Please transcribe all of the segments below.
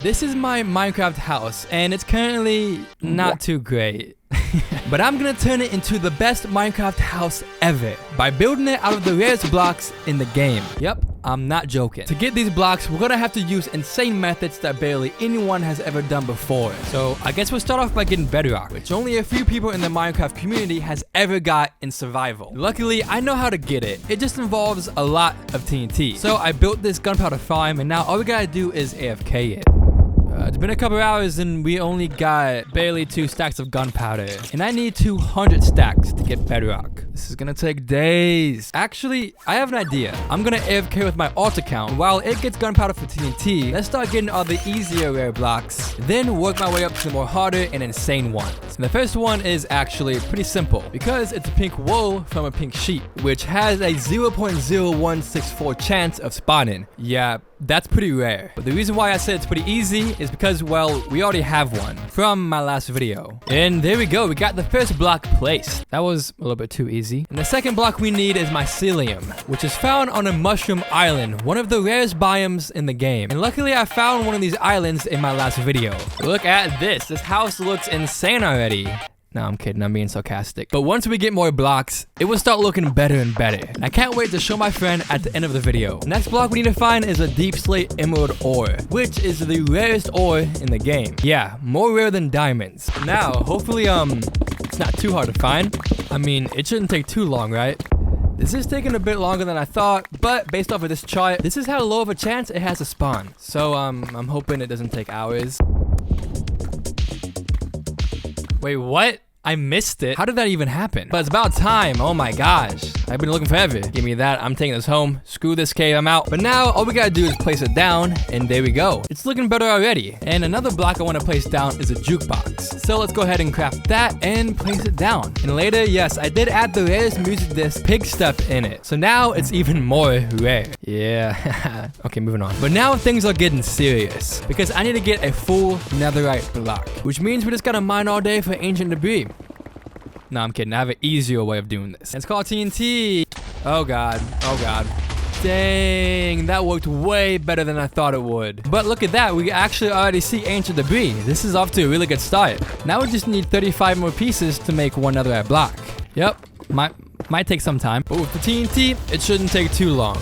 This is my Minecraft house, and it's currently not too great. But I'm gonna turn it into the best Minecraft house ever by building it out of the rarest blocks in the game. Yep, I'm not joking. To get these blocks, we're gonna have to use insane methods that barely anyone has ever done before. So I guess we'll start off by getting bedrock, which only a few people in the Minecraft community has ever got in survival. Luckily, I know how to get it. It just involves a lot of TNT. So I built this gunpowder farm, and now all we gotta do is AFK it. It's been a couple hours and we only got barely 2 stacks of gunpowder. And I need 200 stacks to get bedrock. This is gonna take days. Actually, I have an idea. I'm gonna AFK with my alt account. While it gets gunpowder for TNT, let's start getting all the easier rare blocks. Then work my way up to the more harder and insane ones. And the first one is actually pretty simple because it's a pink wool from a pink sheep, which has a 0.0164 chance of spawning. Yeah, that's pretty rare. But the reason why I said it's pretty easy is because, well, we already have one from my last video. And there we go, we got the first block placed. That was a little bit too easy. And the second block we need is mycelium, which is found on a mushroom island, one of the rarest biomes in the game. And luckily I found one of these islands in my last video. Look at this, this house looks insane already. No, I'm kidding, I'm being sarcastic. But once we get more blocks, it will start looking better and better. And I can't wait to show my friend at the end of the video. Next block we need to find is a deep slate emerald ore, which is the rarest ore in the game. Yeah, more rare than diamonds. Now, hopefully, it's not too hard to find. I mean, it shouldn't take too long, right? This is taking a bit longer than I thought, but based off of this chart, this is how low of a chance it has to spawn. So, I'm hoping it doesn't take hours. Wait, what? I missed it. How did that even happen? But it's about time. Oh my gosh. I've been looking forever. Give me that. I'm taking this home. Screw this cave. I'm out. But now all we gotta do is place it down, and there we go. It's looking better already. And another block I want to place down is a jukebox. So let's go ahead and craft that and place it down. And later, yes, I did add the rarest music disc pig stuff in it. So now it's even more rare. Yeah. Okay, moving on. But now things are getting serious because I need to get a full netherite block, which means we just gotta mine all day for ancient debris. No, I'm kidding. I have an easier way of doing this. It's called TNT. Oh god. Oh god. Dang, that worked way better than I thought it would. But look at that, we actually already see ancient debris. This is off to a really good start. Now we just need 35 more pieces to make one netherite block. Yep, might take some time. But with the TNT, it shouldn't take too long.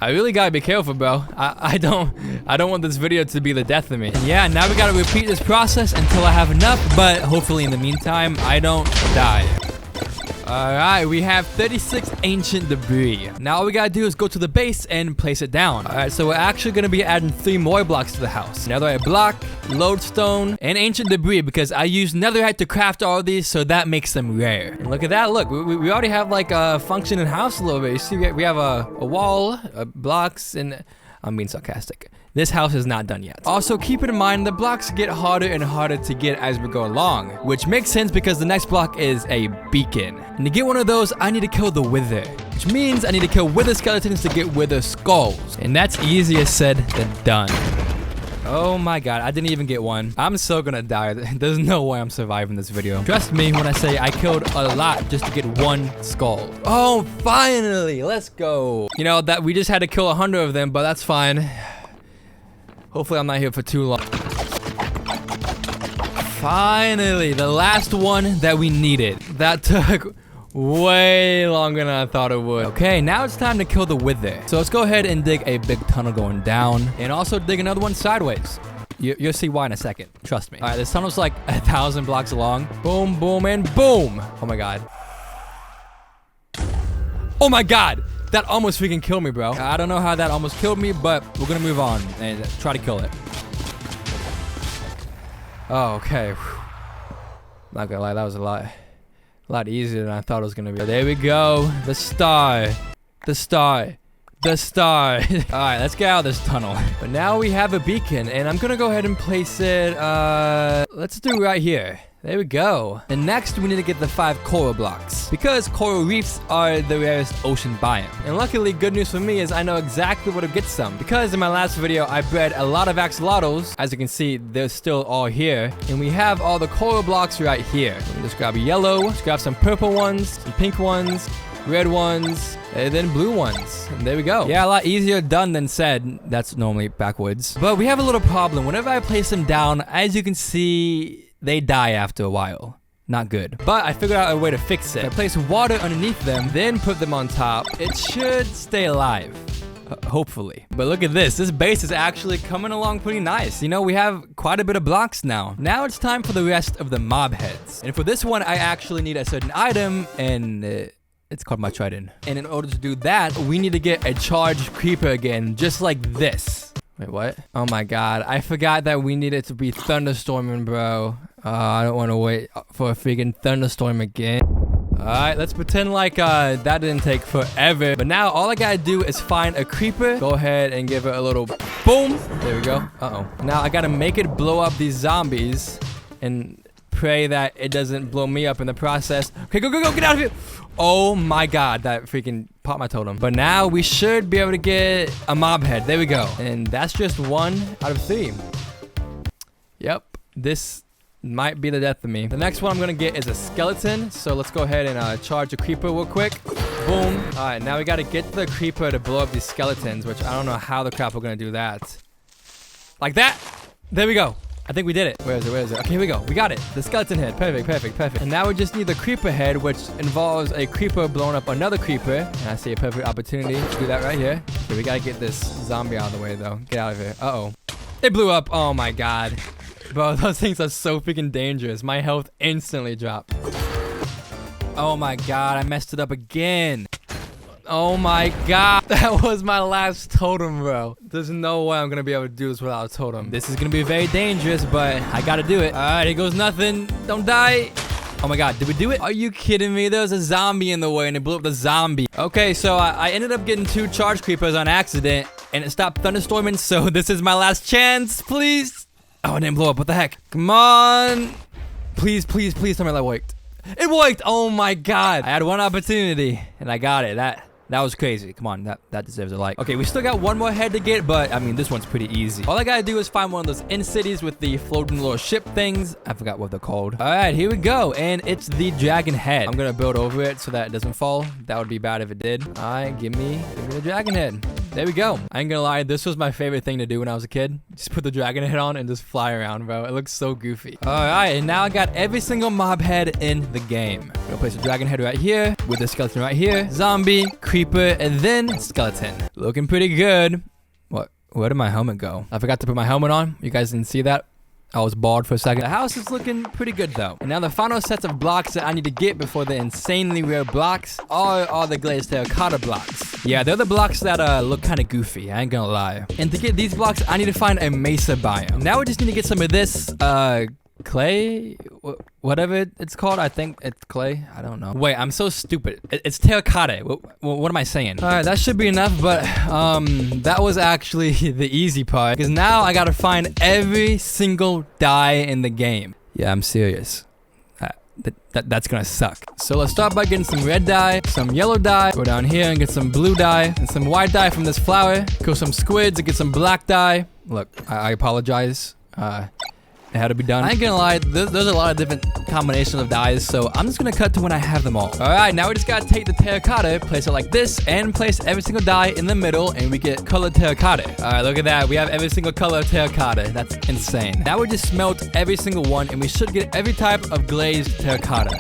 I really gotta be careful, bro. I don't want this video to be the death of me. And yeah, now we gotta repeat this process until I have enough, but hopefully in the meantime, I don't die. Alright, we have 36 ancient debris. Now all we gotta do is go to the base and place it down. Alright, so we're actually gonna be adding 3 more blocks to the house. Netherite block, lodestone, and ancient debris because I used netherite to craft all of these, so that makes them rare. And look at that, look, we already have like a functioning house a little bit. You see, we have a wall, blocks, and I'm being sarcastic. This house is not done yet. Also, keep in mind, the blocks get harder and harder to get as we go along, which makes sense because the next block is a beacon. And to get one of those, I need to kill the wither, which means I need to kill wither skeletons to get wither skulls. And that's easier said than done. Oh my god, I didn't even get one. I'm so gonna die. There's no way I'm surviving this video. Trust me when I say I killed a lot just to get 1 skull. Oh, finally, let's go. You know, that we just had to kill 100 of them, but that's fine. Hopefully I'm not here for too long. Finally, the last one that we needed. That took way longer than I thought it would. Okay, now it's time to kill the wither. So let's go ahead and dig a big tunnel going down and also dig another one sideways. You'll see why in a second. Trust me. All right, this tunnel's like 1,000 blocks long. Boom, boom, and boom. Oh my god. Oh my god. That almost freaking killed me, bro. I don't know how that almost killed me, but we're gonna move on and try to kill it. Oh, okay. Not gonna lie, that was a lot easier than I thought it was gonna be. There we go. The star. The star. The star. All right, let's get out of this tunnel. But now we have a beacon, and I'm gonna go ahead and place it, let's do right here. There we go. And next, we need to get the 5 coral blocks because coral reefs are the rarest ocean biome. And luckily, good news for me is I know exactly where to get some because in my last video, I bred a lot of axolotls. As you can see, they're still all here. And we have all the coral blocks right here. Let me just grab a yellow, let's grab some purple ones, some pink ones, red ones, and then blue ones. And there we go. Yeah, a lot easier done than said. That's normally backwards. But we have a little problem. Whenever I place them down, as you can see, they die after a while. Not good. But I figured out a way to fix it. I place water underneath them, then put them on top. It should stay alive. Hopefully. But look at this. This base is actually coming along pretty nice. You know, we have quite a bit of blocks now. Now it's time for the rest of the mob heads. And for this one, I actually need a certain item, and it's called my trident. And in order to do that, we need to get a charged creeper again, just like this. Wait, what? Oh my god. I forgot that we needed to be thunderstorming, bro. I don't want to wait for a freaking thunderstorm again. Alright, let's pretend like that didn't take forever. But now all I gotta do is find a creeper. Go ahead and give it a little boom. There we go. Uh-oh. Now I gotta make it blow up these zombies and pray that it doesn't blow me up in the process. Okay, go, get out of here. Oh my god, that freaking popped my totem. But now we should be able to get a mob head. There we go. And that's just 1 out of 3. Yep, this might be the death of me. The next one I'm gonna get is a skeleton. So let's go ahead and charge a creeper real quick. Boom. All right, now we gotta get the creeper to blow up these skeletons, which I don't know how the crap we're gonna do that. Like that. There we go. I think we did it. Where is it? Okay, here we go. We got it. The skeleton head. Perfect. And now we just need the creeper head, which involves a creeper blowing up another creeper. And I see a perfect opportunity to do that right here. Okay, we gotta get this zombie out of the way, though. Get out of here. Uh-oh. It blew up. Oh, my God. Bro, those things are so freaking dangerous. My health instantly dropped. Oh, my God. I messed it up again. Oh my god, that was my last totem, bro. There's no way I'm gonna be able to do this without a totem. This is gonna be very dangerous, but I gotta do it. All right, here goes nothing. Don't die. Oh my god, did we do it? Are you kidding me? There was a zombie in the way and it blew up the zombie. Okay, so I ended up getting 2 charge creepers on accident and it stopped thunderstorming, so this is my last chance, please. Oh, it didn't blow up. What the heck? Come on. Please tell me that worked. It worked. Oh my god. I had one opportunity and I got it. That was crazy. Come on, that deserves a like. Okay, we still got one more head to get, but I mean, this one's pretty easy. All I gotta do is find one of those in cities with the floating little ship things. I forgot what they're called. All right, here we go. And it's the dragon head. I'm gonna build over it so that it doesn't fall. That would be bad if it did. All right, give me the dragon head. There we go. I ain't gonna lie, this was my favorite thing to do when I was a kid. Just put the dragon head on and just fly around, bro. It looks so goofy. All right, and now I got every single mob head in the game. I'm gonna place the dragon head right here with the skeleton right here. Zombie, creeper, and then skeleton. Looking pretty good. Where did my helmet go? I forgot to put my helmet on. You guys didn't see that? I was bald for a second. The house is looking pretty good though. And now the final sets of blocks that I need to get before the insanely rare blocks are the glazed terracotta blocks. Yeah, they're the blocks that look kind of goofy, I ain't gonna lie. And to get these blocks, I need to find a mesa biome. Now we just need to get some of this clay, whatever it's called. I think it's clay. I don't know. Wait, I'm so stupid. It's terracotta. What am I saying? All right, that should be enough, but that was actually the easye part because now I gotta find every single dye in the game. Yeah, I'm serious. That's gonna suck. So let's start by getting some red dye, some yellow dye, go down here and get some blue dye, and some white dye from this flower, kill some squids and get some black dye. Look, I apologize. It had to be done. I ain't gonna lie, there's a lot of different combinations of dyes, so I'm just gonna cut to when I have them all. All right, now we just gotta take the terracotta, place it like this, and place every single dye in the middle, and we get colored terracotta. All right, look at that. We have every single color of terracotta. That's insane. Now we just smelt every single one, and we should get every type of glazed terracotta.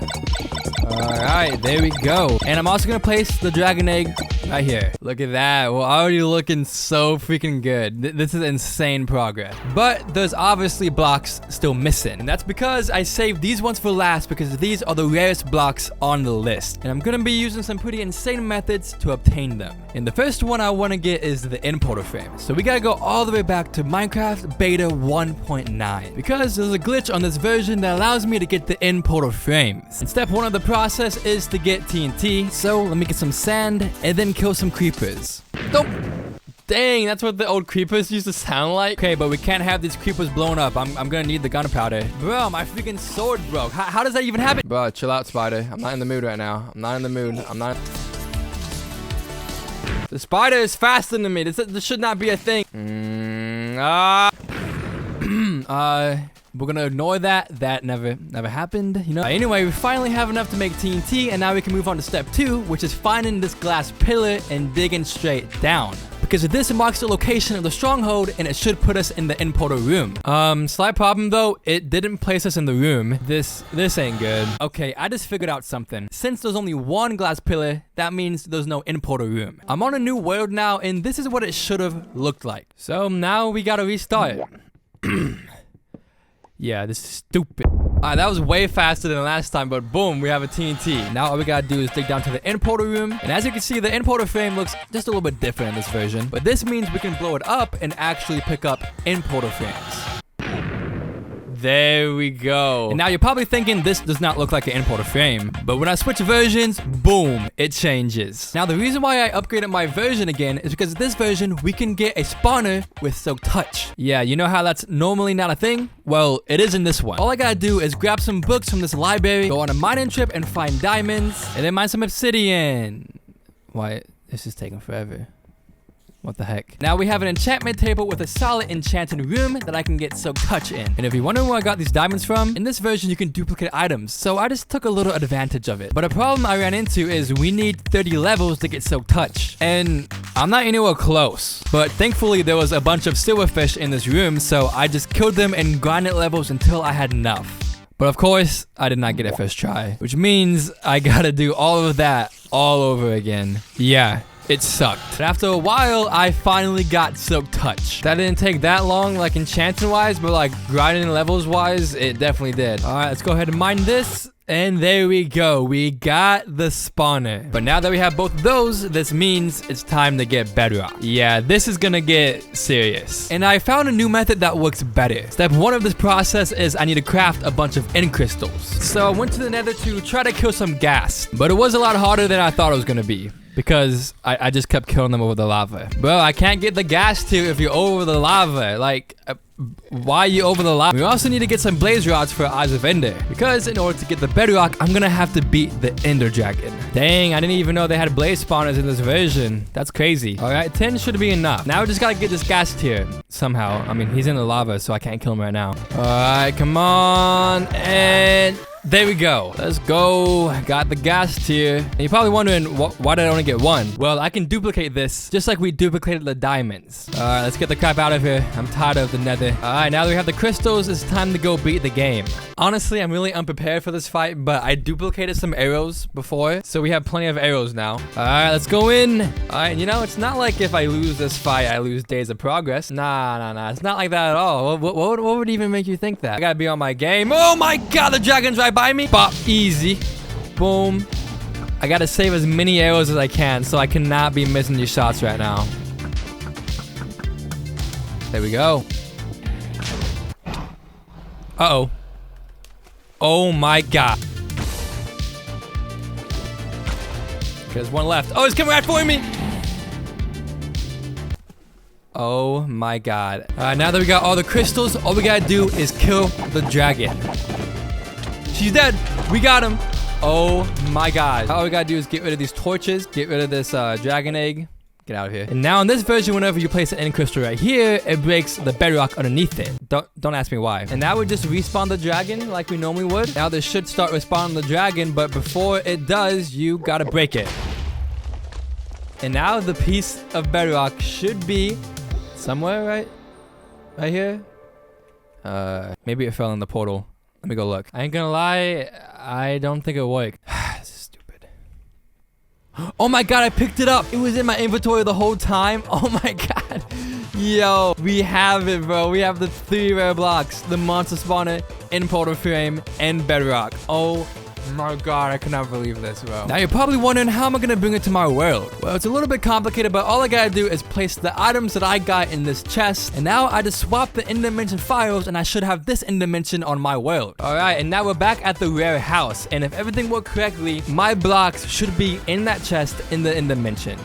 All right, there we go. And I'm also gonna place the dragon egg right here. Look at that. We're already looking so freaking good. This is insane progress. But there's obviously blocks still missing. And that's because I saved these ones for last because these are the rarest blocks on the list. And I'm gonna be using some pretty insane methods to obtain them. And the first one I wanna get is the importer frame. So we gotta go all the way back to Minecraft Beta 1.9 because there's a glitch on this version that allows me to get the importer frames. And step 1 of the process is to get TNT. So let me get some sand and then kill some creepers. Nope. Dang, that's what the old creepers used to sound like. Okay, but we can't have these creepers blown up. I'm gonna need the gunpowder. Bro, my freaking sword broke. How does that even happen? Bro, chill out, spider. I'm not in the mood right now. I'm not in the mood. The spider is faster than me. This should not be a thing. we're gonna ignore that. That never happened, you know. Anyway, we finally have enough to make TNT, and now we can move on to step 2, which is finding this glass pillar and digging straight down. Because this marks the location of the stronghold, and it should put us in the importer room. Slight problem though, it didn't place us in the room. This ain't good. Okay, I just figured out something. Since there's only one glass pillar, that means there's no importer room. I'm on a new world now, and this is what it should have looked like. So now we gotta restart. Yeah, this is stupid. Alright, that was way faster than last time, but boom, we have a TNT. Now all we gotta do is dig down to the importer room. And as you can see, the importer frame looks just a little bit different in this version. But this means we can blow it up and actually pick up importer frames. There we go. And now you're probably thinking this does not look like an importer frame, but when I switch versions, boom, it changes. Now the reason why I upgraded my version again is because this version we can get a spawner with Silk Touch. Yeah, you know how that's normally not a thing? Well, it is in this one. All I gotta do is grab some books from this library, go on a mining trip and find diamonds, and then mine some obsidian. Why, this is taking forever. What the heck? Now we have an enchantment table with a solid enchanted room that I can get Silk Touch in. And if you're wondering where I got these diamonds from, in this version you can duplicate items. So I just took a little advantage of it. But a problem I ran into is we need 30 levels to get Silk Touch. And I'm not anywhere close. But thankfully there was a bunch of silverfish in this room, so I just killed them and grinded levels until I had enough. But of course, I did not get it first try. Which means I gotta do all of that all over again. Yeah. It sucked. But after a while, I finally got Silk Touch. That didn't take that long, like enchanting-wise, but like grinding levels-wise, it definitely did. All right, let's go ahead and mine this. And there we go. We got the spawner. But now that we have both of those, this means it's time to get bedrock. Yeah, this is gonna get serious. And I found a new method that works better. Step 1 of this process is I need to craft a bunch of end crystals. So I went to the nether to try to kill some ghast. But it was a lot harder than I thought it was gonna be. Because I just kept killing them over the lava. Bro, I can't get the ghast here if you're over the lava. Like, why are you over the lava? We also need to get some blaze rods for Eyes of Ender. Because in order to get the bedrock, I'm gonna have to beat the Ender Dragon. Dang, I didn't even know they had blaze spawners in this version. That's crazy. Alright, 10 should be enough. Now we just gotta get this ghast here. Somehow. I mean, he's in the lava, so I can't kill him right now. Alright, come on. And there we go. Let's go. Got the ghast here. And you're probably wondering, why did I only get one? Well, I can duplicate this just like we duplicated the diamonds. Alright, let's get the crap out of here. I'm tired of the nether. Alright, now that we have the crystals, it's time to go beat the game. Honestly, I'm really unprepared for this fight, but I duplicated some arrows before, so we have plenty of arrows now. Alright, let's go in. Alright, you know, it's not like if I lose this fight, I lose days of progress. Nah. It's not like that at all. What would even make you think that? I gotta be on my game. Oh my god, the dragon's right by me. Bop, easy. Boom. I gotta save as many arrows as I can, so I cannot be missing these shots right now. There we go. Uh-oh. Oh my god. There's one left. Oh, he's coming right for me. Oh my god. Now that we got all the crystals, all we gotta do is kill the dragon. She's dead. We got him. Oh my god. All we gotta do is get rid of these torches, get rid of this dragon egg. Get out of here. And now in this version, whenever you place an end crystal right here, it breaks the bedrock underneath it. Don't ask me why. And now we just respawn the dragon like we normally would. Now this should start respawning the dragon, but before it does, you gotta break it. And now the piece of bedrock should be somewhere right here. Maybe it fell in the portal. Let me go look. I ain't gonna lie, I don't think it worked. This is stupid. Oh my god, I picked it up. It was in my inventory the whole time. Oh my god. Yo, we have it, bro. We have the 3 rare blocks. The monster spawner, importer frame, and bedrock. Oh my god, I cannot believe this, bro. Now you're probably wondering, how am I gonna bring it to my world? Well, it's a little bit complicated, but all I gotta do is place the items that I got in this chest, and now I just swap the end dimension files, and I should have this end dimension on my world. Alright, and now we're back at the rare house, and if everything worked correctly, my blocks should be in that chest in the end dimension.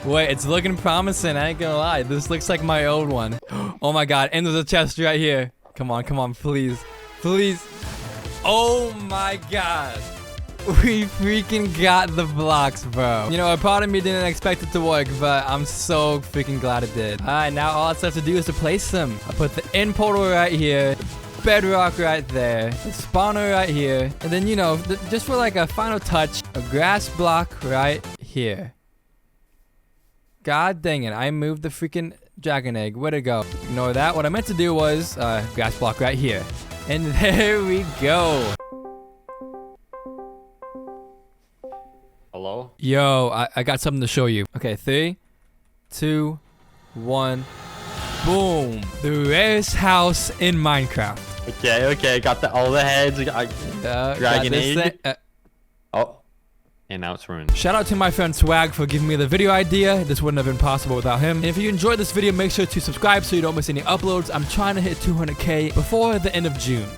Wait, it's looking promising, I ain't gonna lie. This looks like my old one. Oh my god, and there's a chest right here. Come on, please. Please. Oh my god. We freaking got the blocks, bro. You know, a part of me didn't expect it to work, but I'm so freaking glad it did. Alright, now all that's left to do is to place them. I put the end portal right here. bedrock right there, a spawner right here, and then, you know, just for like a final touch, a grass block right here. God dang it, I moved the freaking dragon egg. Where'd it go? Ignore that. What I meant to do was grass block right here. And there we go. Hello? Yo, I got something to show you. Okay, 3, 2, 1. Boom. The rarest house in Minecraft. Okay, got all the heads. Dragon egg. Oh. And now it's ruined. Shout out to my friend Swag for giving me the video idea. This wouldn't have been possible without him. And if you enjoyed this video, make sure to subscribe so you don't miss any uploads. I'm trying to hit 200K before the end of June.